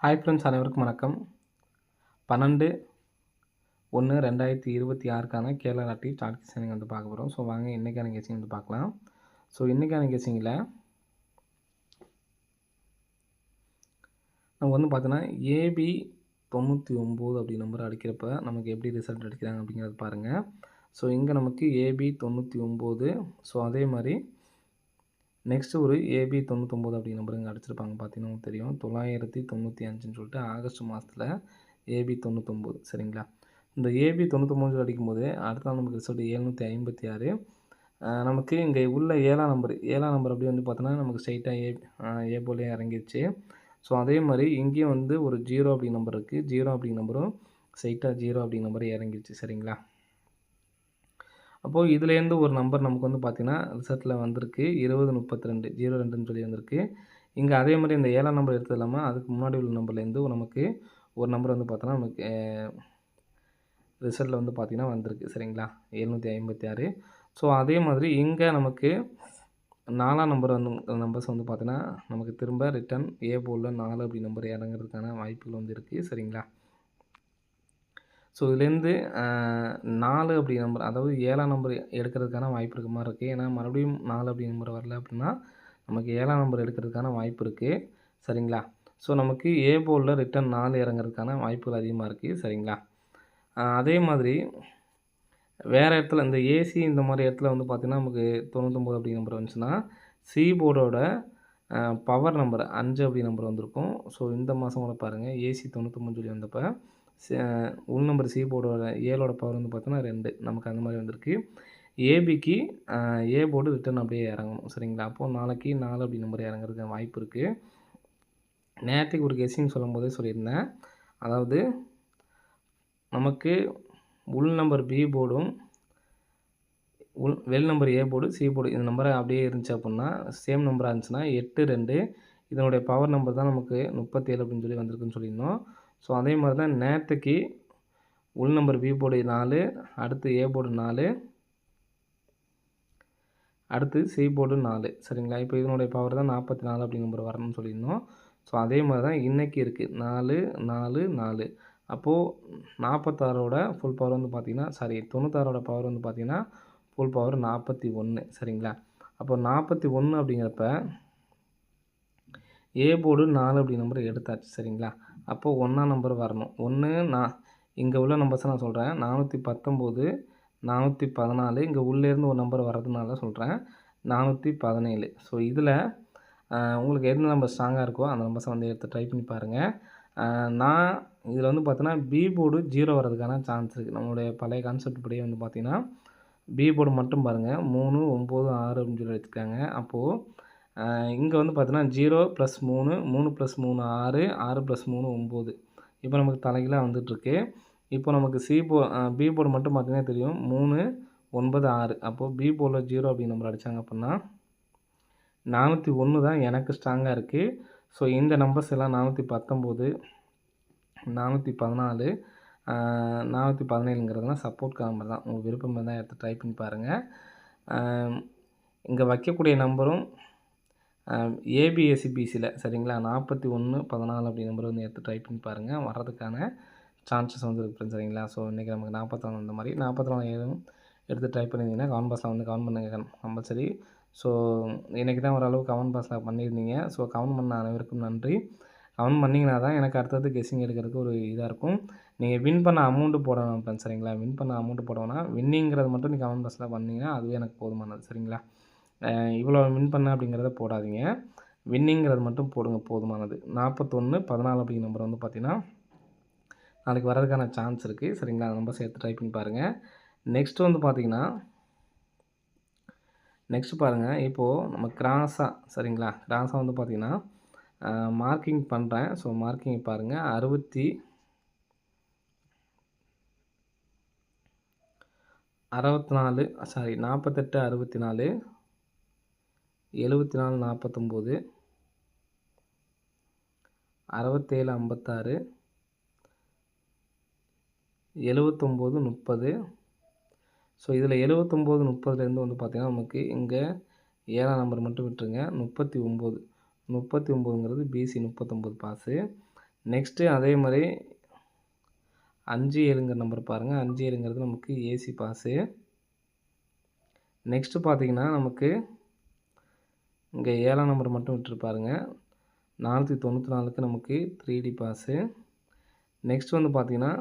Hi friends, அனைவருக்கும் வணக்கம். 12/1/2026க்கான Kerala lottery chart guessing வந்து பார்க்க போகிறோம். ஸோ வாங்க இன்றைக்கான கெஸ்ஸிங் வந்து பார்க்கலாம். ஸோ இன்றைக்கான கெஸ்ஸிங்கில் நம்ம வந்து பார்த்தோன்னா ஏபி 99 அப்படி நம்பர் அடிக்கிறப்ப நமக்கு எப்படி ரிசல்ட் அடிக்கிறாங்க அப்படிங்கிறத பாருங்கள். ஸோ இங்கே நமக்கு ஏபி 99. ஸோ அதே மாதிரி நெக்ஸ்ட்டு ஒரு ஏபி 99 அப்படி நம்பர் இங்கே அடிச்சிருப்பாங்க. பார்த்தீங்கன்னா உங்களுக்கு தெரியும் 995ன்னு சொல்லிட்டு ஆகஸ்ட் மாதத்தில் ஏபி 99 சரிங்களா. இந்த ஏபி 99 அடிக்கும்போது அடுத்த நாள் நமக்கு ரிசல்ட் 756. நமக்கு இங்கே உள்ள ஏழாம் நம்பர் அப்படி வந்து பார்த்தோன்னா நமக்கு ஸ்ட்ரைட்டாக ஏ போலே இறங்கிடுச்சு. ஸோ அதே மாதிரி இங்கேயும் வந்து ஒரு 0 அப்படி நம்பர் இருக்குது. 0 அப்படி நம்பரும் ஸ்ட்ரைட்டாக 0 அப்படி நம்பர் இறங்கிடுச்சு சரிங்களா. அப்போது இதுலேருந்து ஒரு நம்பர் நமக்கு வந்து பார்த்திங்கன்னா ரிசல்ட்டில் வந்திருக்கு 2032 02ன்னு சொல்லி வந்திருக்கு. இங்கே அதே மாதிரி இந்த ஏழாம் நம்பர் எடுத்தது இல்லாமல் அதுக்கு முன்னாடி உள்ள நம்பர்லேருந்து நமக்கு ஒரு நம்பர் வந்து பார்த்தோன்னா நமக்கு ரிசல்ட்டில் வந்து பார்த்திங்கன்னா வந்திருக்கு சரிங்களா 756. ஸோ அதே மாதிரி இங்கே நமக்கு 4ஆம் நம்பர் நம்பர்ஸ் வந்து பார்த்தீங்கன்னா நமக்கு திரும்ப ரிட்டன் ஏ போர்டில் 4 அப்படி நம்பர் இறங்குறதுக்கான வாய்ப்புகள் வந்து இருக்குது சரிங்களா. ஸோ இதுலேருந்து 4 அப்படி நம்பர், அதாவது 7ஆம் நம்பர் எடுக்கிறதுக்கான வாய்ப்பு இருக்க மாதிரி இருக்குது. ஏன்னா மறுபடியும் 4 அப்படி நம்பர் வரல அப்படின்னா நமக்கு 7ஆம் நம்பர் எடுக்கிறதுக்கான வாய்ப்பு இருக்குது சரிங்களா. ஸோ நமக்கு ஏ போர்டில் ரிட்டன் 4 இறங்குறதுக்கான வாய்ப்புகள் அதிகமாக இருக்குது சரிங்களா. அதே மாதிரி வேறு இடத்துல இந்த ஏசி இந்த மாதிரி இடத்துல வந்து பார்த்திங்கன்னா நமக்கு 99 அப்படி நம்பர் வந்துச்சுன்னா சி போர்டோட பவர் நம்பர் 5 அப்படி நம்பர் வந்திருக்கும். ஸோ இந்த மாதம் கூட பாருங்கள் ஏசி 99 சொல்லி வந்தப்போ உள் நம்பர் சி போர்டோட ஏழோட பவர் வந்து பார்த்தோன்னா 2 நமக்கு அந்த மாதிரி வந்திருக்கு. ஏபிக்கு ஏ போர்டு ரிட்டன் அப்படியே இறங்கணும் சரிங்களா. அப்போது நாளைக்கு 4 அப்படி நம்பர் இறங்குறதுக்கு வாய்ப்பு இருக்குது. நேற்றுக்கு ஒரு கெஸ்ஸிங் சொல்லும் போதே சொல்லியிருந்தேன். அதாவது நமக்கு உள் நம்பர் பி போர்டும் வெல் number A board C board இந்த நம்பரை அப்படியே இருந்துச்சு அப்படின்னா சேம் நம்பராக இருந்துச்சுன்னா 8 2 இதனுடைய பவர் நம்பர் தான் நமக்கு 37 அப்படின்னு சொல்லி வந்திருக்குன்னு சொல்லியிருந்தோம். ஸோ அதே மாதிரி தான் நேற்றுக்கு உள் நம்பர் பி போர்டு 4, அடுத்து ஏ போர்டு 4, அடுத்து சி போர்டு 4 சரிங்களா. இப்போ இதனுடைய பவர் தான் 44 அப்படி நம்பர் வரணும்னு சொல்லியிருந்தோம். ஸோ அதே மாதிரி தான் இன்றைக்கி இருக்குது 4 4 4. அப்போது 46ஓட ஃபுல் பவர் வந்து பார்த்திங்கன்னா 96ஓட பவர் வந்து பார்த்திங்கன்னா ஃபுல் பவர் 41 சரிங்களா. அப்போ 41 அப்படிங்கிறப்ப ஏ போர்டு 4 அப்படி நம்பர் எடுத்தாச்சு சரிங்களா. அப்போது 1ஆம் நம்பர் வரணும். நான் இங்கே உள்ள நம்பர்ஸை நான் சொல்கிறேன் 419 414. இங்கே உள்ளேருந்து ஒரு நம்பர் வர்றதுனால சொல்கிறேன் 417. ஸோ இதில் உங்களுக்கு எந்த நம்பர் ஸ்ட்ராங்காக இருக்கோ அந்த நம்பர்ஸை வந்து எடுத்து ட்ரை பண்ணி பாருங்கள். நான் இதில் வந்து பார்த்தோன்னா பி போர்டு 0 வர்றதுக்கான சான்ஸ் இருக்குது. நம்மளுடைய பழைய கான்செப்ட் படியே வந்து பார்த்திங்கன்னா பி போர்டு மட்டும் பாருங்கள் 3 9 6 அப்படின்னு சொல்லி வச்சுருக்காங்க. அப்போது இங்கே வந்து பார்த்தீங்கன்னா 0 + 3 3 + 3 6 6 + 3 9. இப்போ நமக்கு தலைகீழாக வந்துட்டுருக்கு. இப்போ நமக்கு பி போர்டு மட்டும் பார்த்தீங்கன்னா தெரியும் 3 9 6. அப்போது பி போர்டில் 0 அப்படி நம்பர் அடித்தாங்க அப்படின்னா 401 தான் எனக்கு ஸ்ட்ராங்காக இருக்குது. ஸோ இந்த நம்பர்ஸ் எல்லாம் 419 414 417ங்கிறதுலாம் சப்போர்ட் நம்பர் தான். உங்கள் விருப்பம் தான் எடுத்து ட்ரை பண்ணி பாருங்கள். இங்கே வைக்கக்கூடிய நம்பரும் ஏபிஎஸ்சிபிசியில் சரிங்களா 41 14 அப்படி நம்பர் வந்து எடுத்து ட்ரை பண்ணி பாருங்கள். வர்றதுக்கான சான்சஸ் வந்து இருக்குது சரிங்களா. ஸோ இன்றைக்கி நமக்கு 44 இந்த மாதிரி 44 ஏதும் எடுத்து ட்ரை பண்ணியிருந்தீங்கன்னா கமெண்ட் பாக்ஸில் வந்து கமெண்ட் பண்ணுங்கள் கம்பல்சரி. ஸோ இன்றைக்கி தான் ஓரளவு கமெண்ட் பாக்ஸில் பண்ணியிருந்தீங்க. ஸோ கமெண்ட் பண்ண அனைவருக்கும் நன்றி. கமெண்ட் பண்ணிங்கன்னா தான் எனக்கு அடுத்தது கெஸ்ஸிங் எடுக்கிறதுக்கு ஒரு இதாக இருக்கும். நீங்கள் வின் பண்ண அமௌண்ட்டு போடணும் ஃப்ரெண்ட்ஸ் சரிங்களா. வின் பண்ண அமௌண்ட்டு போடணும்னா வின்னிங்கிறது மட்டும் நீங்கள் கமெண்ட் பாக்ஸில் பண்ணிங்கன்னா அதுவே எனக்கு போதுமானது சரிங்களா. இவ்வளோ வின் பண்ண அப்படிங்கிறத போடாதீங்க, வின்னிங்கிறது மட்டும் போடுங்க போதுமானது. 41 14 அப்படிங்கிற நம்பர் வந்து பார்த்திங்கன்னா நாளைக்கு வர்றதுக்கான சான்ஸ் இருக்குது சரிங்களா. அந்த நம்பர் சேர்த்து ட்ரை பண்ணி பாருங்கள். நெக்ஸ்ட்டு வந்து பார்த்திங்கன்னா நெக்ஸ்ட்டு பாருங்கள். இப்போது நம்ம கிராஸாக சரிங்களா கிராஸாக வந்து பார்த்திங்கன்னா மார்க்கிங் பண்ணுறேன். ஸோ மார்க்கிங் பாருங்கள் 68 64 48 64 74 49 67 56 79 30. ஸோ இதில் 79 30லேருந்து வந்து பார்த்திங்கன்னா நமக்கு இங்கே 7ஆம் நம்பர் மட்டும் விட்டுருங்க 39 39ங்கிறது பிசி 39 பாஸு. நெக்ஸ்ட்டு அதே மாரி 5, 7ங்கிற நம்பர் பாருங்கள். 5, 7ங்கிறது நமக்கு ஏசி பாஸு. நெக்ஸ்ட்டு பார்த்தீங்கன்னா, நமக்கு இங்க 7ஆம் நம்பர் மட்டும் விட்டுருப்பாருங்க. 494க்கு நமக்கு 3D பாஸு. நெக்ஸ்ட் வந்து பார்த்தீங்கன்னா,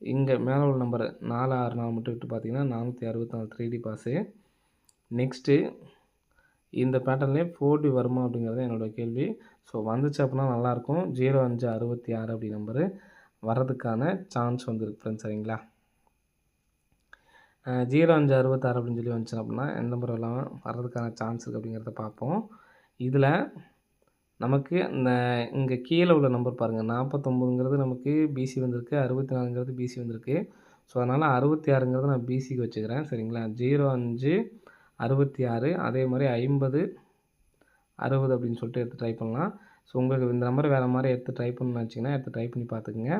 இங்க மேல உள்ள நம்பர் 4, 6, 4 மட்டும் விட்டு பார்த்தீங்கன்னா, 464 3D பாஸு. நெக்ஸ்ட்டு இந்த பேட்டர்ன்லேயே 4D வருமா அப்படிங்கிறது என்னோட கேள்வி. ஸோ வந்துச்சு அப்படின்னா நல்லாயிருக்கும். 0566 அப்படி நம்பரு வர்றதுக்கான சான்ஸ் வந்துருக்கு ஃப்ரெண்ட்ஸ் சரிங்களா. 0566 அப்படின்னு சொல்லி வந்துச்சு அப்படின்னா எந்த நம்பர் எல்லாம் வர்றதுக்கான சான்ஸ் இருக்குது அப்படிங்கிறத பார்ப்போம். இதில் நமக்கு இந்த இங்கே கீழே உள்ள நம்பர் பாருங்கள். 49ங்கிறது நமக்கு பிசி வந்திருக்கு. 64ங்கிறது பிசி வந்திருக்கு. ஸோ அதனால் 66ங்கிறத நான் பிசிக்கு வச்சுக்கிறேன் சரிங்களா. 0566 அதே மாதிரி 50 60 அப்படின்னு சொல்லிட்டு எடுத்து ட்ரை பண்ணலாம். ஸோ உங்களுக்கு இந்த நம்பர் வேறு மாதிரி எடுத்து ட்ரை பண்ணணும்னு நினச்சிங்கன்னா எடுத்து ட்ரை பண்ணி பார்த்துக்குங்க.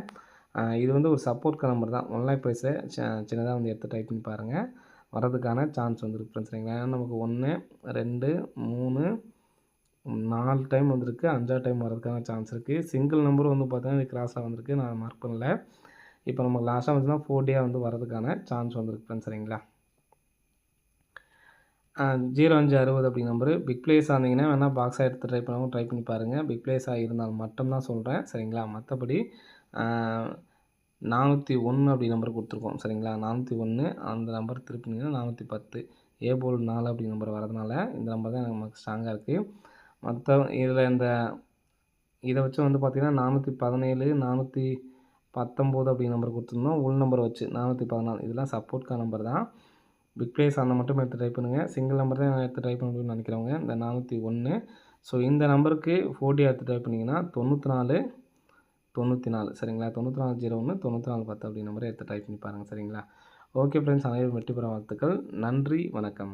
இது வந்து ஒரு சப்போர்ட்க்கான நம்பர் தான். ஒன்லைன் ப்ரைஸை சின்னதாக வந்து எடுத்து ட்ரை பண்ணி பாருங்கள். வரதுக்கான சான்ஸ் வந்துருக்கு ஃப்ரெண்ட்ஸ் சரிங்களா. ஏன்னா நமக்கு 1, 2, 3, 4 டைம் வந்திருக்கு. 5ஆவது டைம் வரதுக்கான சான்ஸ் இருக்குது. சிங்கிள் நம்பரும் வந்து பார்த்தீங்கன்னா இது கிராஸாக வந்திருக்கு. நான் மார்க் பண்ணல. இப்போ நமக்கு லாஸ்ட்டாக வந்துச்சுன்னா 4Dயாக வந்து வரதுக்கான சான்ஸ் வந்திருக்கு ஃப்ரெண்ட்ஸ் சரிங்களா. 0560 அப்படி நம்பரு பிக் பிளேஸாக இருந்தீங்கன்னா வேணால் பாக்ஸாக எடுத்து ட்ரை பண்ணி பாருங்கள். பிக் பிளேஸாக இருந்தால் மட்டும்தான் சொல்கிறேன் சரிங்களா. மற்றபடி 401 அப்படி நம்பர் கொடுத்துருக்கோம் சரிங்களா. 401 அந்த நம்பர் திருப்பினீங்கன்னா 410 ஏ போல் 4 அப்படி நம்பர் வரதுனால இந்த நம்பர் தான் நமக்கு ஸ்ட்ராங்காக இருக்குது. மற்ற இதில் இதை வச்சு வந்து பார்த்திங்கன்னா 417 419 அப்படி நம்பர் கொடுத்துருந்தோம். உள் நம்பர் வச்சு 414 இதெல்லாம் சப்போர்ட்கான நம்பர் தான். பிக் பிளேஸ் அந்த மட்டும் எடுத்து ட்ரை பண்ணுங்கள். சிங்கிள் நம்பர் தான் எடுத்து ட்ரை பண்ணணும்னு நினைக்கிறவங்க இந்த 401. ஸோ இந்த நம்பருக்கு 4D எடுத்து ட்ரை பண்ணிங்கன்னா 94 94 சரிங்களா. 9401 9410 அப்படி நம்பரை எடுத்து ட்ரை பண்ணி பாருங்கள் சரிங்களா. ஓகே ஃப்ரெண்ட்ஸ், அனைவரும் வெற்றி பெற வாழ்த்துக்கள். நன்றி, வணக்கம்.